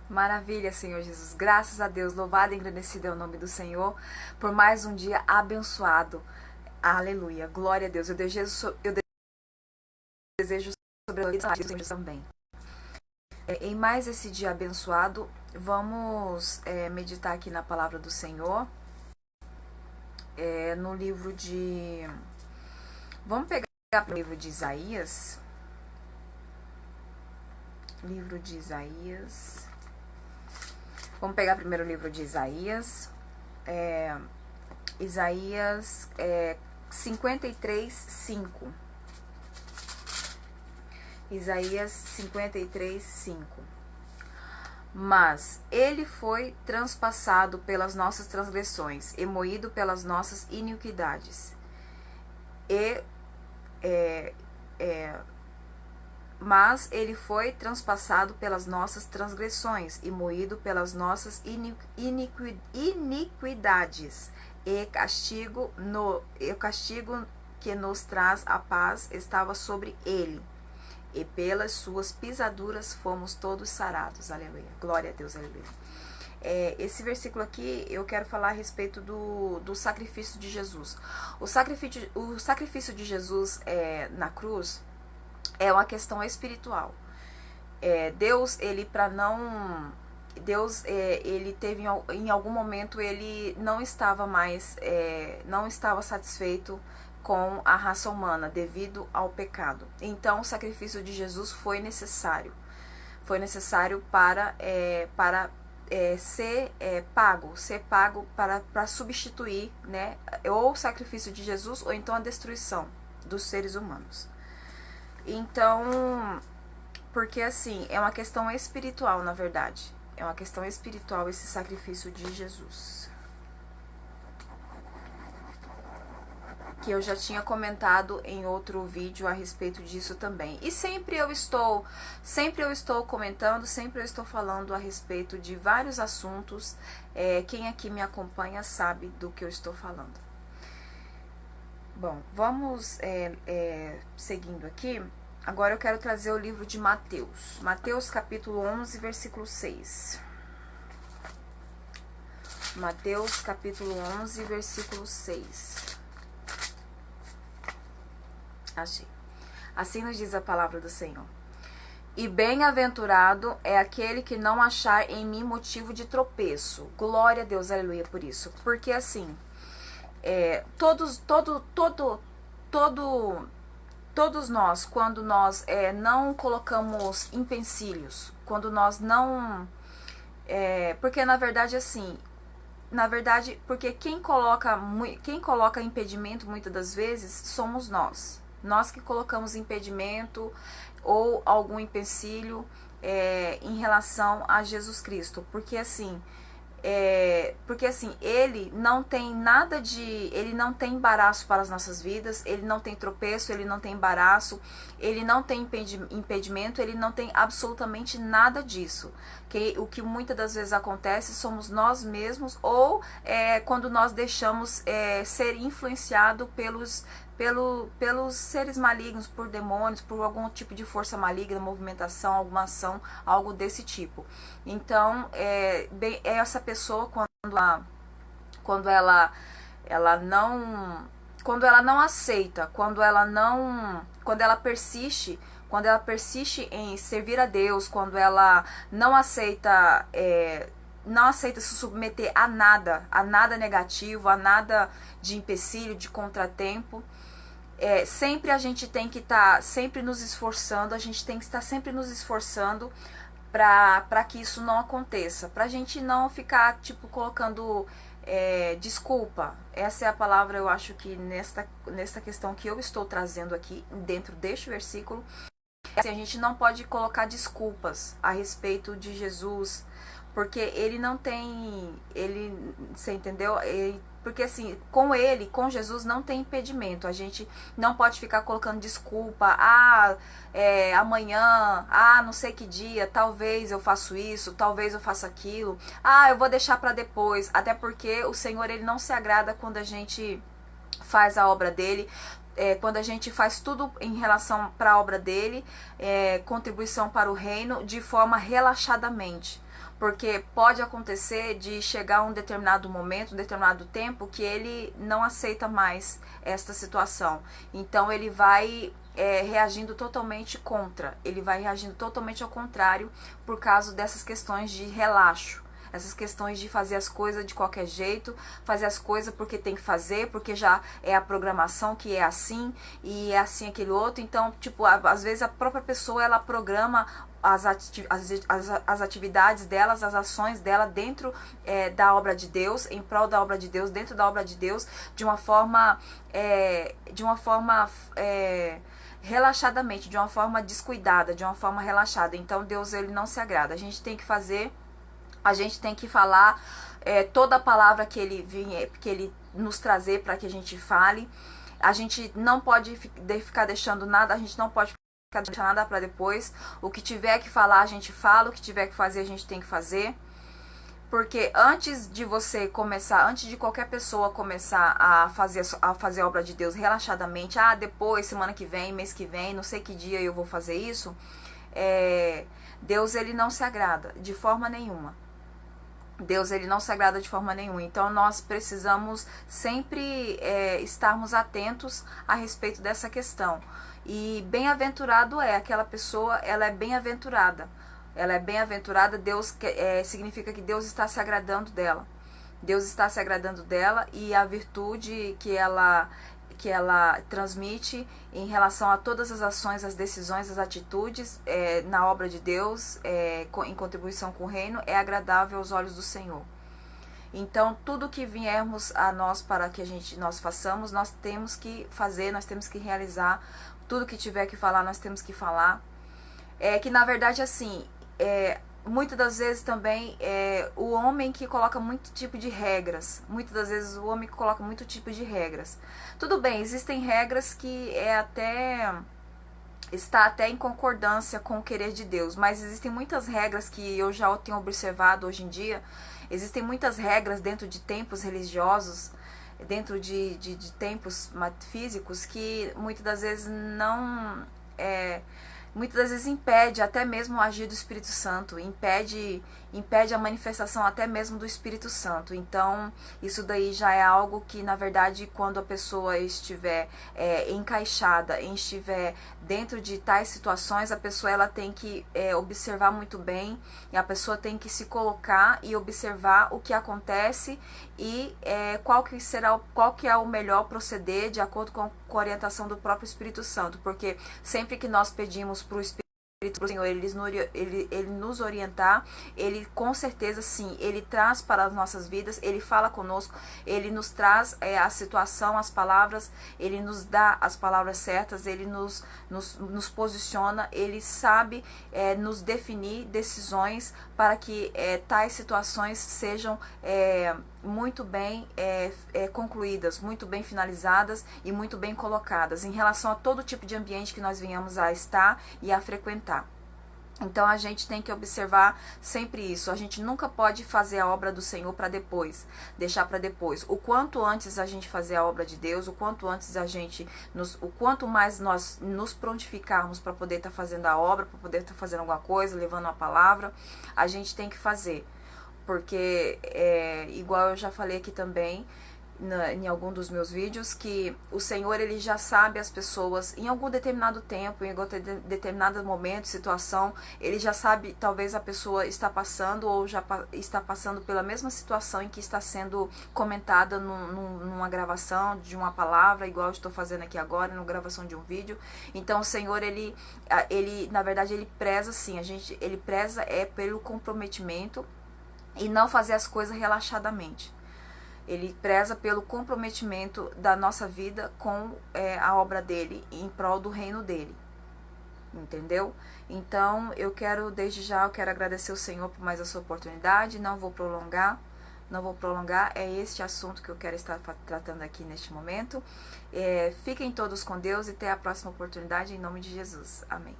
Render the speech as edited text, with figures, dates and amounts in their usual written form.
Maravilha, Senhor Jesus. Graças a Deus. Louvado e engrandecido é o nome do Senhor por mais um dia abençoado. Aleluia. Glória a Deus. Eu desejo sobre a vida de Deus também. Em mais esse dia abençoado, vamos meditar aqui na palavra do Senhor. No livro de... Vamos pegar o livro de Isaías. Livro de Isaías. Vamos pegar primeiro o livro de Isaías. Isaías 53, 5. Isaías 53, 5. Mas ele foi transpassado pelas nossas transgressões e moído pelas nossas iniquidades. Mas ele foi transpassado pelas nossas transgressões e moído pelas nossas iniquidades. E o castigo que nos traz a paz estava sobre ele. E pelas suas pisaduras fomos todos sarados. Aleluia. Glória a Deus. Aleluia. Esse versículo aqui eu quero falar a respeito do sacrifício de Jesus. O sacrifício de Jesus na cruz é uma questão espiritual. Deus, ele ele teve em algum momento, ele não estava mais, não estava satisfeito com a raça humana devido ao pecado. Então o sacrifício de Jesus foi necessário. Foi necessário para ser pago para substituir, né, ou o sacrifício de Jesus ou então a destruição dos seres humanos. Então, porque assim, é uma questão espiritual, na verdade. É uma questão espiritual esse sacrifício de Jesus. Que eu já tinha comentado em outro vídeo a respeito disso também. E sempre eu estou comentando, sempre eu estou falando a respeito de vários assuntos. Quem aqui me acompanha sabe do que eu estou falando. Bom, vamos seguindo aqui. Agora eu quero trazer o livro de Mateus. Mateus capítulo 11, versículo 6. Mateus capítulo 11, versículo 6. Achei. Assim nos diz a palavra do Senhor. E bem-aventurado é aquele que não achar em mim motivo de tropeço. Glória a Deus, aleluia por isso. Porque assim, todos nós, quando nós não colocamos empecilhos, quando nós não... porque na verdade assim, porque quem coloca impedimento muitas das vezes somos nós. Nós que colocamos impedimento ou algum empecilho em relação a Jesus Cristo. Porque assim, ele não tem nada ele não tem embaraço para as nossas vidas, ele não tem tropeço, ele não tem embaraço, ele não tem impedimento, ele não tem absolutamente nada disso. O que muitas das vezes acontece somos nós mesmos, ou quando nós deixamos ser influenciado pelos seres malignos, por demônios, por algum tipo de força maligna, movimentação, alguma ação, algo desse tipo. Então, essa pessoa, quando ela não aceita, quando ela persiste em servir a Deus, quando ela não aceita se submeter a nada negativo, a nada de empecilho, de contratempo, sempre a gente tem que estar sempre nos esforçando, a gente tem que estar sempre nos esforçando para que isso não aconteça, pra gente não ficar colocando desculpa. Essa é a palavra, eu acho que nesta questão que eu estou trazendo aqui dentro deste versículo, assim, a gente não pode colocar desculpas a respeito de Jesus, porque ele não tem, você entendeu? Porque assim, com Jesus não tem impedimento. A gente não pode ficar colocando desculpa. Amanhã, não sei que dia, talvez eu faço isso, talvez eu faça aquilo. Eu vou deixar para depois. Até porque o Senhor, ele não se agrada quando a gente faz a obra dele. Quando a gente faz tudo em relação para a obra dele, contribuição para o reino, de forma relaxadamente. Porque pode acontecer de chegar um determinado momento, um determinado tempo, que ele não aceita mais esta situação. Então ele vai reagindo totalmente contra, ele vai reagindo totalmente ao contrário por causa dessas questões de relaxo. Essas questões de fazer as coisas de qualquer jeito, fazer as coisas porque tem que fazer, porque já é a programação que é assim, e é assim aquele outro. Então, tipo, às vezes a própria pessoa, ela programa as atividades delas, as ações dela dentro da obra de Deus, em prol da obra de Deus, dentro da obra de Deus, de uma forma relaxadamente, de uma forma descuidada, de uma forma relaxada. Então Deus, ele não se agrada. A gente tem que fazer, a gente tem que falar toda a palavra que ele nos trazer para que a gente fale. A gente não pode ficar deixando nada, a gente não pode ficar deixando nada para depois. O que tiver que falar, a gente fala, o que tiver que fazer, a gente tem que fazer. Porque antes de você começar, antes de qualquer pessoa começar a fazer a obra de Deus relaxadamente, depois, semana que vem, mês que vem, não sei que dia eu vou fazer isso, Deus, ele não se agrada de forma nenhuma. Deus, ele não se agrada de forma nenhuma. Então nós precisamos sempre estarmos atentos a respeito dessa questão. E bem-aventurado é aquela pessoa, ela é bem-aventurada. Ela é bem-aventurada, Deus significa que Deus está se agradando dela. Deus está se agradando dela, e a virtude que ela transmite em relação a todas as ações, as decisões, as atitudes na obra de Deus, em contribuição com o reino, é agradável aos olhos do Senhor. Então, tudo que viermos a nós para que nós façamos, nós temos que fazer, nós temos que realizar. Tudo que tiver que falar, nós temos que falar. Que na verdade, assim, muitas das vezes também o homem que coloca muito tipo de regras. Muitas das vezes o homem que coloca muito tipo de regras. Tudo bem, existem regras que está até em concordância com o querer de Deus, mas existem muitas regras que eu já tenho observado hoje em dia. Existem muitas regras dentro de templos religiosos, dentro de tempos físicos, que muitas das vezes muitas das vezes impede até mesmo o agir do Espírito Santo, impede a manifestação até mesmo do Espírito Santo. Então, isso daí já é algo que, na verdade, quando a pessoa estiver encaixada, estiver dentro de tais situações, a pessoa ela tem que observar muito bem, e a pessoa tem que se colocar e observar o que acontece e qual que é o melhor proceder de acordo com a orientação do próprio Espírito Santo, porque sempre que nós pedimos para o Espírito Senhor, ele nos orientar, ele com certeza sim, ele traz para as nossas vidas, ele fala conosco, ele nos traz a situação, as palavras, ele nos dá as palavras certas, ele nos posiciona, ele sabe nos definir decisões para que tais situações sejam muito bem concluídas, muito bem finalizadas e muito bem colocadas em relação a todo tipo de ambiente que nós venhamos a estar e a frequentar. Então a gente tem que observar sempre isso. A gente nunca pode fazer a obra do Senhor para depois, deixar para depois. O quanto antes a gente fazer a obra de Deus, o quanto antes o quanto mais nós nos prontificarmos para poder estar fazendo a obra, para poder estar fazendo alguma coisa, levando a palavra, a gente tem que fazer. Porque, igual eu já falei aqui também, em algum dos meus vídeos, que o Senhor, ele já sabe as pessoas em algum determinado tempo, em algum determinado momento, situação, ele já sabe, talvez a pessoa está passando ou já está passando pela mesma situação em que está sendo comentada numa gravação de uma palavra, igual eu estou fazendo aqui agora, numa gravação de um vídeo. Então o Senhor, ele na verdade, ele preza assim, ele preza pelo comprometimento e não fazer as coisas relaxadamente. Ele preza pelo comprometimento da nossa vida com a obra dele, em prol do reino dele. Entendeu? Então, desde já, eu quero agradecer o Senhor por mais essa oportunidade. Não vou prolongar. É este assunto que eu quero estar tratando aqui neste momento. Fiquem todos com Deus e até a próxima oportunidade, em nome de Jesus. Amém.